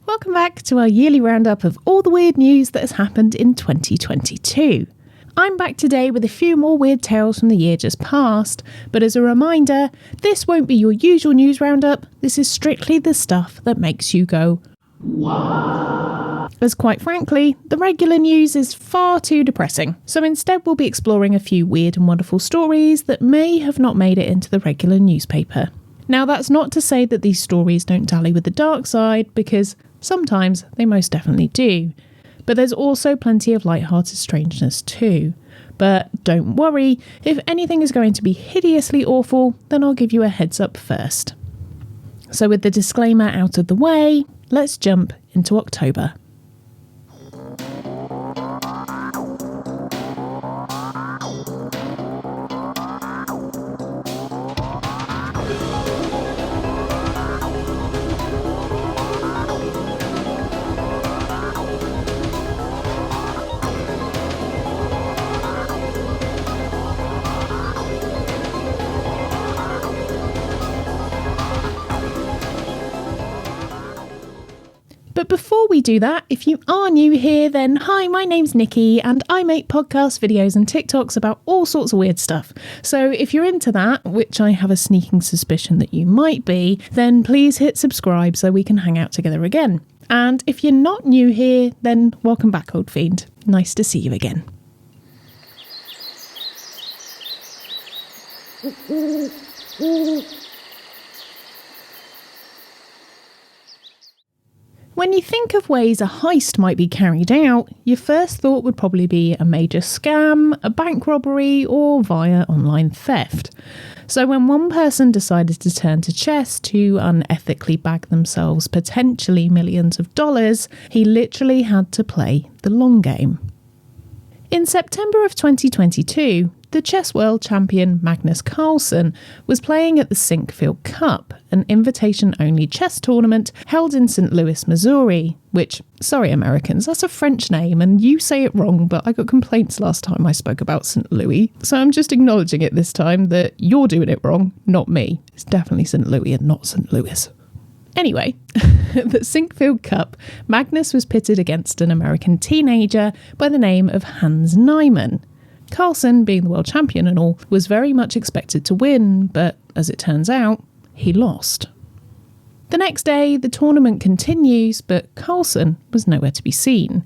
Welcome back to our yearly roundup of all the weird news that has happened in 2022. I'm back today with a few more weird tales from the year just past, but as a reminder, this won't be your usual news roundup. This is strictly the stuff that makes you go, what? As quite frankly, the regular news is far too depressing. So instead we'll be exploring a few weird and wonderful stories that may have not made it into the regular newspaper. Now that's not to say that these stories don't dally with the dark side, because sometimes they most definitely do. But there's also plenty of light-hearted strangeness too. But don't worry, if anything is going to be hideously awful, then I'll give you a heads up first. So with the disclaimer out of the way, let's jump into October. But before we do that, if you are new here, then hi, my name's Nikki and I make podcasts, videos and TikToks about all sorts of weird stuff. So if you're into that, which I have a sneaking suspicion that you might be, then please hit subscribe so we can hang out together again. And if you're not new here, then welcome back, old fiend. Nice to see you again. When you think of ways a heist might be carried out, your first thought would probably be a major scam, a bank robbery, or via online theft. So when one person decided to turn to chess to unethically bag themselves potentially millions of dollars, he literally had to play the long game. In September of 2022, the chess world champion Magnus Carlsen was playing at the Sinkfield Cup, an invitation-only chess tournament held in St. Louis, Missouri, which, sorry Americans, that's a French name and you say it wrong, but I got complaints last time I spoke about St. Louis, so I'm just acknowledging it this time that you're doing it wrong, not me. It's definitely St. Louis and not St. Louis. Anyway, at the Sinkfield Cup, Magnus was pitted against an American teenager by the name of Hans Niemann. Carlsen, being the world champion and all, was very much expected to win, but as it turns out, he lost. The next day, the tournament continues, but Carlsen was nowhere to be seen.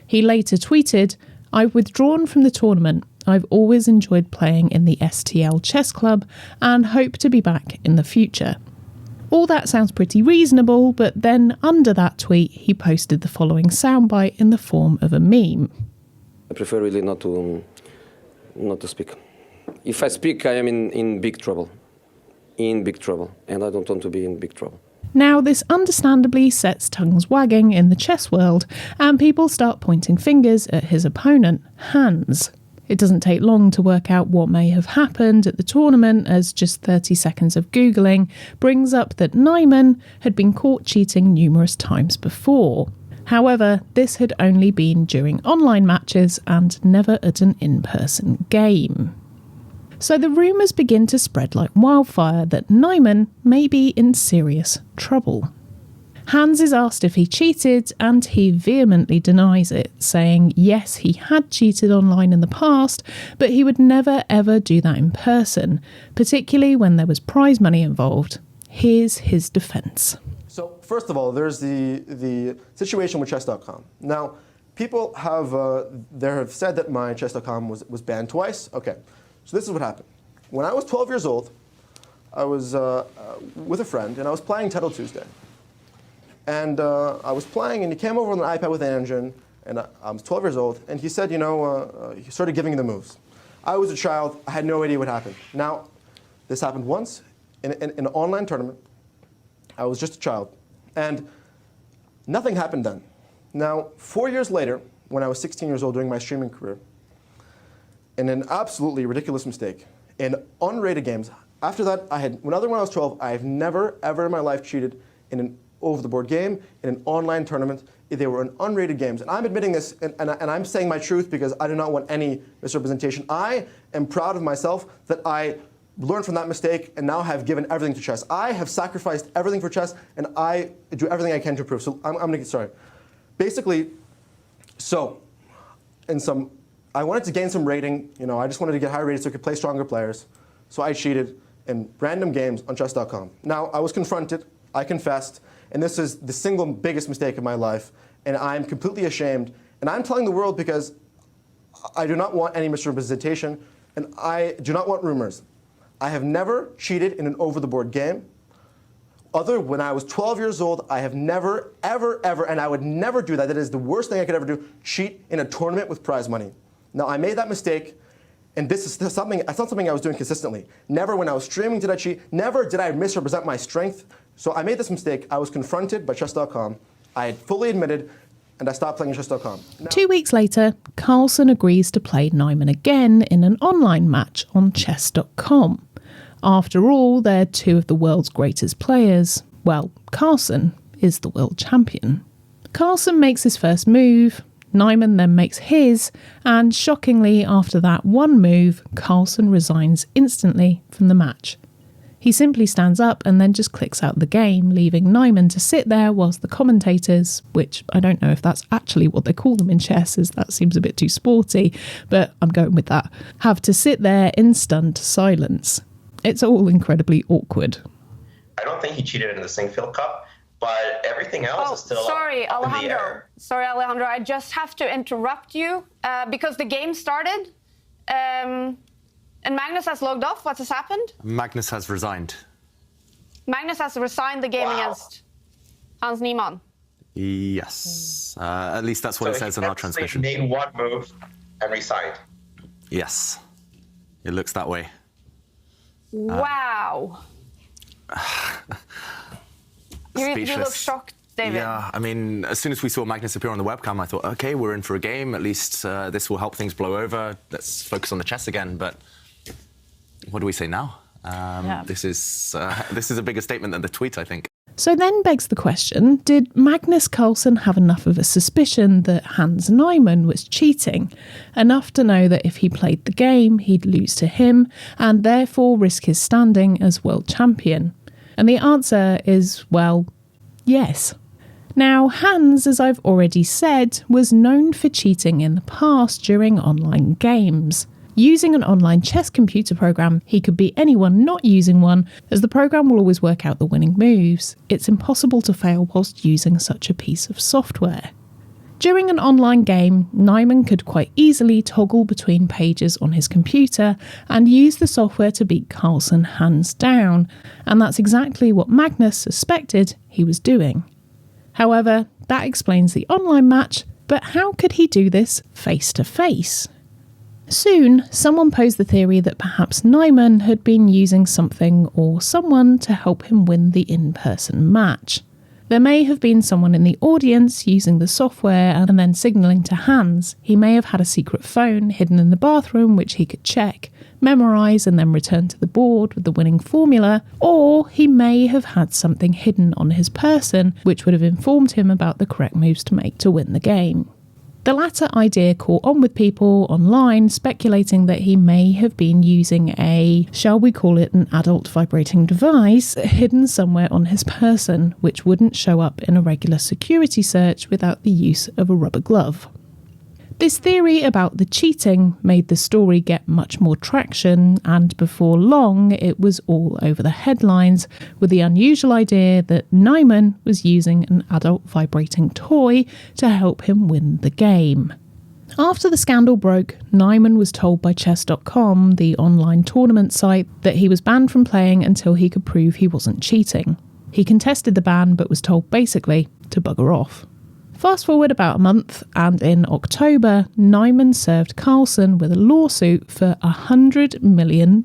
He later tweeted, "I've withdrawn from the tournament. I've always enjoyed playing in the STL Chess Club and hope to be back in the future." All that sounds pretty reasonable, but then under that tweet, he posted the following soundbite in the form of a meme. I prefer really not to speak. If I speak, I am in big trouble. In big trouble. And I don't want to be in big trouble. Now, this understandably sets tongues wagging in the chess world, and people start pointing fingers at his opponent, Hans. It doesn't take long to work out what may have happened at the tournament, as just 30 seconds of Googling brings up that Niemann had been caught cheating numerous times before. However, this had only been during online matches and never at an in-person game. So the rumours begin to spread like wildfire that Niemann may be in serious trouble. Hans is asked if he cheated, and he vehemently denies it, saying yes, he had cheated online in the past, but he would never ever do that in person, particularly when there was prize money involved. Here's his defence. So first of all, there's the situation with chess.com. Now, people have said that my chess.com was banned twice. Okay, so this is what happened. When I was 12 years old, I was with a friend, and I was playing Title Tuesday. And I was playing, and he came over on an iPad with an engine, and I was 12 years old, and he said, he started giving me the moves. I was a child, I had no idea what happened. Now, this happened once in an online tournament. I was just a child, and nothing happened then. Now, 4 years later, when I was 16 years old during my streaming career, in an absolutely ridiculous mistake, in unrated games, after that, when I was 12, I have never, ever in my life cheated in an over-the-board game, in an online tournament. They were in unrated games. And I'm admitting this, and I'm saying my truth because I do not want any misrepresentation. I am proud of myself that I learned from that mistake and now have given everything to chess. I have sacrificed everything for chess, and I do everything I can to improve. So I'm going to get started. Basically, I wanted to gain some rating. I just wanted to get higher rated so I could play stronger players. So I cheated in random games on chess.com. Now, I was confronted, I confessed, and this is the single biggest mistake of my life, and I'm completely ashamed. And I'm telling the world because I do not want any misrepresentation, and I do not want rumors. I have never cheated in an over-the-board game. When I was 12 years old, I have never, ever, ever, and I would never do that. That is the worst thing I could ever do, cheat in a tournament with prize money. Now, I made that mistake, and it's not something I was doing consistently. Never when I was streaming did I cheat. Never did I misrepresent my strength. So I made this mistake. I was confronted by chess.com. I had fully admitted, and I stopped playing chess.com. 2 weeks later, Carlsen agrees to play Nyman again in an online match on chess.com. After all, they're two of the world's greatest players. Well, Carlsen is the world champion. Carlsen makes his first move, Nyman then makes his, and shockingly, after that one move, Carlsen resigns instantly from the match. He simply stands up and then just clicks out the game, leaving Nyman to sit there whilst the commentators, which I don't know if that's actually what they call them in chess, as that seems a bit too sporty, but I'm going with that, have to sit there in stunned silence. It's all incredibly awkward. I don't think he cheated in the Singfield Cup, but everything else is still up in the air. Sorry, Alejandro. I just have to interrupt you because the game started and Magnus has logged off. What has happened? Magnus has resigned. Magnus has resigned the game against Hans Niemann. Yes. At least that's what it says in our transmission. He made one move and resigned. Yes. It looks that way. Wow. You look shocked, David. Yeah, I mean, as soon as we saw Magnus appear on the webcam, I thought, okay, we're in for a game. At least this will help things blow over. Let's focus on the chess again. But what do we say now? This is a bigger statement than the tweet, I think. So then begs the question, did Magnus Carlsen have enough of a suspicion that Hans Niemann was cheating? Enough to know that if he played the game, he'd lose to him, and therefore risk his standing as world champion? And the answer is, well, yes. Now, Hans, as I've already said, was known for cheating in the past during online games. Using an online chess computer program, he could beat anyone not using one, as the program will always work out the winning moves. It's impossible to fail whilst using such a piece of software. During an online game, Niemann could quite easily toggle between pages on his computer and use the software to beat Carlsen hands down, and that's exactly what Magnus suspected he was doing. However, that explains the online match, but how could he do this face to face? Soon, someone posed the theory that perhaps Niemann had been using something or someone to help him win the in-person match. There may have been someone in the audience using the software and then signalling to Hans. He may have had a secret phone hidden in the bathroom which he could check, memorise and then return to the board with the winning formula, or he may have had something hidden on his person which would have informed him about the correct moves to make to win the game. The latter idea caught on with people online, speculating that he may have been using shall we call it an adult vibrating device, hidden somewhere on his person, which wouldn't show up in a regular security search without the use of a rubber glove. This theory about the cheating made the story get much more traction, and before long it was all over the headlines, with the unusual idea that Niemann was using an adult vibrating toy to help him win the game. After the scandal broke, Niemann was told by chess.com, the online tournament site, that he was banned from playing until he could prove he wasn't cheating. He contested the ban but was told basically to bugger off. Fast forward about a month, and in October, Niemann served Carlsen with a lawsuit for $100 million.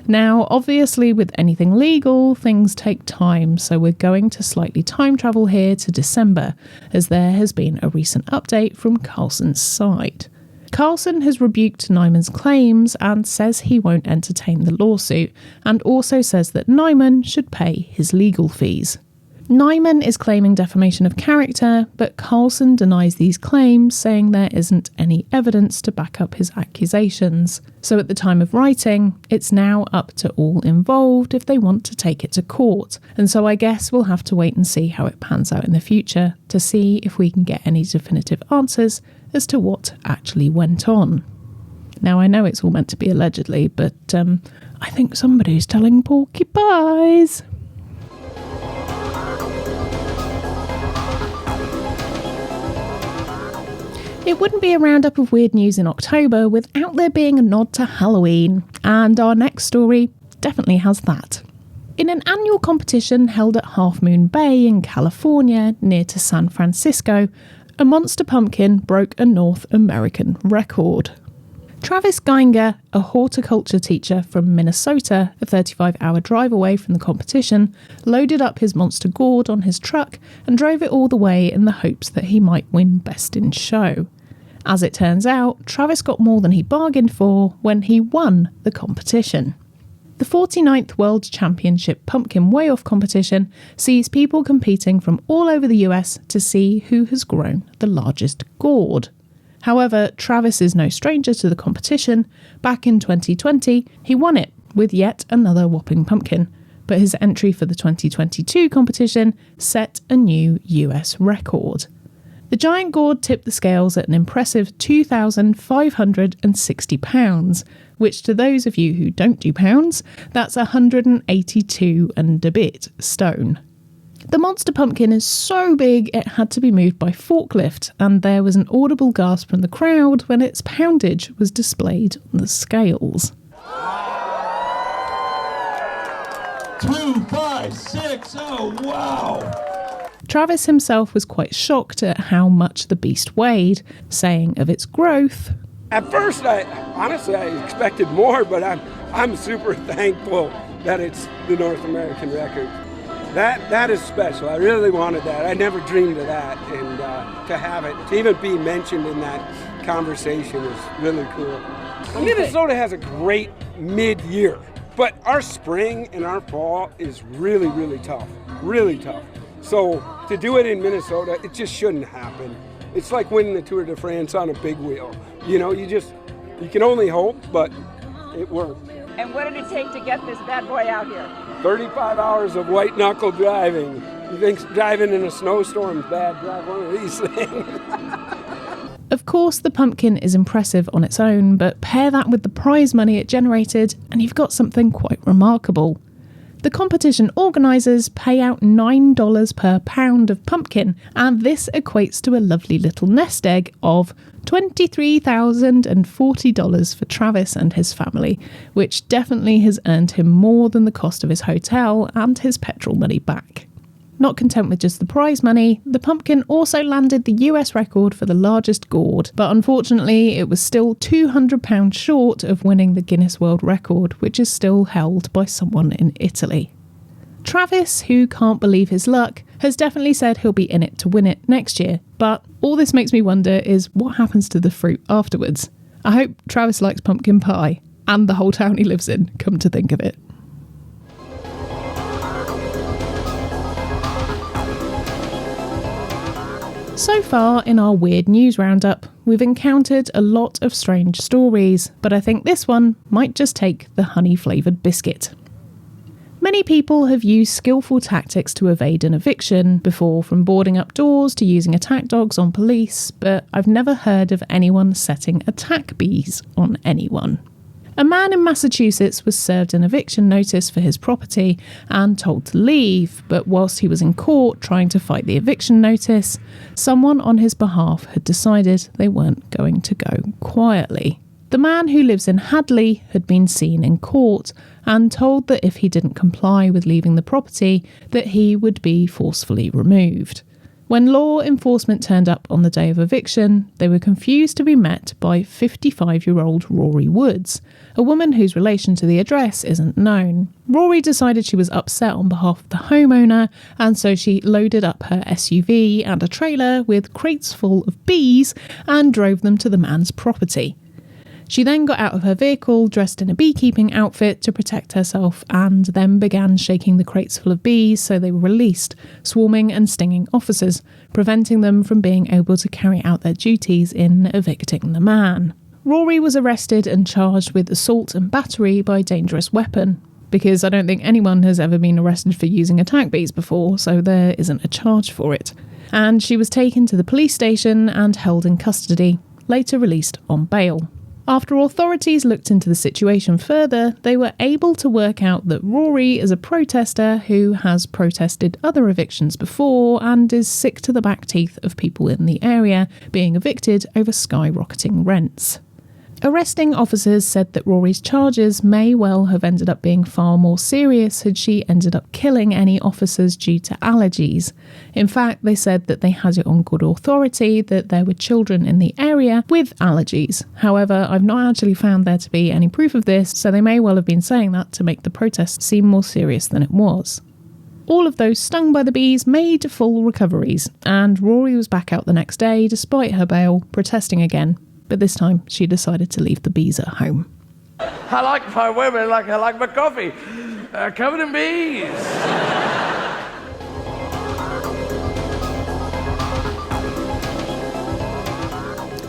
Now, obviously, with anything legal, things take time, so we're going to slightly time travel here to December, as there has been a recent update from Carlsen's side. Carlsen has rebuked Niemann's claims and says he won't entertain the lawsuit, and also says that Niemann should pay his legal fees. Nyman is claiming defamation of character, but Carlson denies these claims, saying there isn't any evidence to back up his accusations. So at the time of writing, it's now up to all involved if they want to take it to court. And so I guess we'll have to wait and see how it pans out in the future to see if we can get any definitive answers as to what actually went on. Now, I know it's all meant to be allegedly, but I think somebody's telling porcupines. It wouldn't be a roundup of weird news in October without there being a nod to Halloween, and our next story definitely has that. In an annual competition held at Half Moon Bay in California, near to San Francisco, a monster pumpkin broke a North American record. Travis Geinger, a horticulture teacher from Minnesota, a 35-hour drive away from the competition, loaded up his monster gourd on his truck and drove it all the way in the hopes that he might win Best in Show. As it turns out, Travis got more than he bargained for when he won the competition. The 49th World Championship Pumpkin Weigh-Off competition sees people competing from all over the US to see who has grown the largest gourd. However, Travis is no stranger to the competition. Back in 2020, he won it with yet another whopping pumpkin, but his entry for the 2022 competition set a new US record. The giant gourd tipped the scales at an impressive 2,560 pounds, which to those of you who don't do pounds, that's 182 and a bit stone. The monster pumpkin is so big it had to be moved by forklift, and there was an audible gasp from the crowd when its poundage was displayed on the scales. 2,560, wow! Travis himself was quite shocked at how much the beast weighed, saying of its growth, "At first, I expected more, but I'm super thankful that it's the North American record. That is special. I really wanted that. I never dreamed of that, and to have it, to even be mentioned in that conversation is really cool." Minnesota has a great mid-year, but our spring and our fall is really, really tough. Really tough. So to do it in Minnesota, it just shouldn't happen. It's like winning the Tour de France on a big wheel. You know, you can only hope, but it worked. And what did it take to get this bad boy out here? 35 hours of white-knuckle driving. You think driving in a snowstorm is bad? Drive one of these things. Of course, the pumpkin is impressive on its own, but pair that with the prize money it generated, and you've got something quite remarkable. The competition organisers pay out $9 per pound of pumpkin, and this equates to a lovely little nest egg of $23,040 for Travis and his family, which definitely has earned him more than the cost of his hotel and his petrol money back. Not content with just the prize money, the pumpkin also landed the US record for the largest gourd, but unfortunately it was still £200 short of winning the Guinness World Record, which is still held by someone in Italy. Travis, who can't believe his luck, has definitely said he'll be in it to win it next year, but all this makes me wonder is what happens to the fruit afterwards. I hope Travis likes pumpkin pie, and the whole town he lives in, come to think of it. So far in our weird news roundup, we've encountered a lot of strange stories, but I think this one might just take the honey-flavoured biscuit. Many people have used skillful tactics to evade an eviction before, from boarding up doors to using attack dogs on police, but I've never heard of anyone setting attack bees on anyone. A man in Massachusetts was served an eviction notice for his property and told to leave, but whilst he was in court trying to fight the eviction notice, someone on his behalf had decided they weren't going to go quietly. The man, who lives in Hadley, had been seen in court and told that if he didn't comply with leaving the property, that he would be forcefully removed. When law enforcement turned up on the day of eviction, they were confused to be met by 55-year-old Rory Woods, a woman whose relation to the address isn't known. Rory decided she was upset on behalf of the homeowner, and so she loaded up her SUV and a trailer with crates full of bees and drove them to the man's property. She then got out of her vehicle, dressed in a beekeeping outfit to protect herself, and then began shaking the crates full of bees so they were released, swarming and stinging officers, preventing them from being able to carry out their duties in evicting the man. Rory was arrested and charged with assault and battery by dangerous weapon, because I don't think anyone has ever been arrested for using attack bees before, so there isn't a charge for it. And she was taken to the police station and held in custody, later released on bail. After authorities looked into the situation further, they were able to work out that Rory is a protester who has protested other evictions before and is sick to the back teeth of people in the area being evicted over skyrocketing rents. Arresting officers said that Rory's charges may well have ended up being far more serious had she ended up killing any officers due to allergies. In fact, they said that they had it on good authority that there were children in the area with allergies. However, I've not actually found there to be any proof of this, so they may well have been saying that to make the protest seem more serious than it was. All of those stung by the bees made full recoveries, and Rory was back out the next day despite her bail, protesting again. But this time, she decided to leave the bees at home. I like my women like I like my coffee. Covered in bees.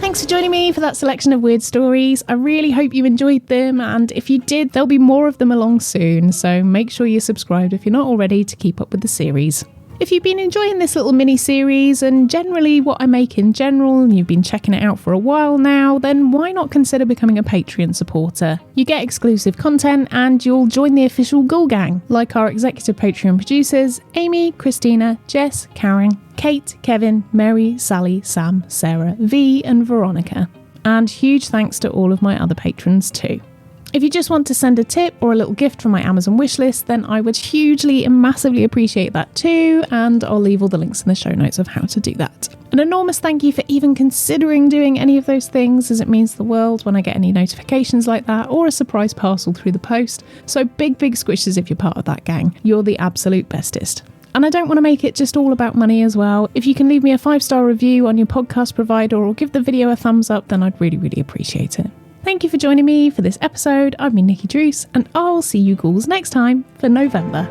Thanks for joining me for that selection of weird stories. I really hope you enjoyed them, and if you did, there'll be more of them along soon, so make sure you're subscribed if you're not already to keep up with the series. If you've been enjoying this little mini-series and generally what I make in general and you've been checking it out for a while now, then why not consider becoming a Patreon supporter? You get exclusive content and you'll join the official Ghoul Gang, like our executive Patreon producers Amy, Christina, Jess, Karen, Kate, Kevin, Mary, Sally, Sam, Sarah, Vee and Veronica. And huge thanks to all of my other patrons too. If you just want to send a tip or a little gift from my Amazon wishlist, then I would hugely and massively appreciate that too, and I'll leave all the links in the show notes of how to do that. An enormous thank you for even considering doing any of those things, as it means the world when I get any notifications like that or a surprise parcel through the post. So big squishes if you're part of that gang. You're the absolute bestest. And I don't want to make it just all about money as well. If you can leave me a 5-star review on your podcast provider or give the video a thumbs up, then I'd really appreciate it. Thank you for joining me for this episode. I've been Nikki Druce, and I'll see you ghouls next time for November.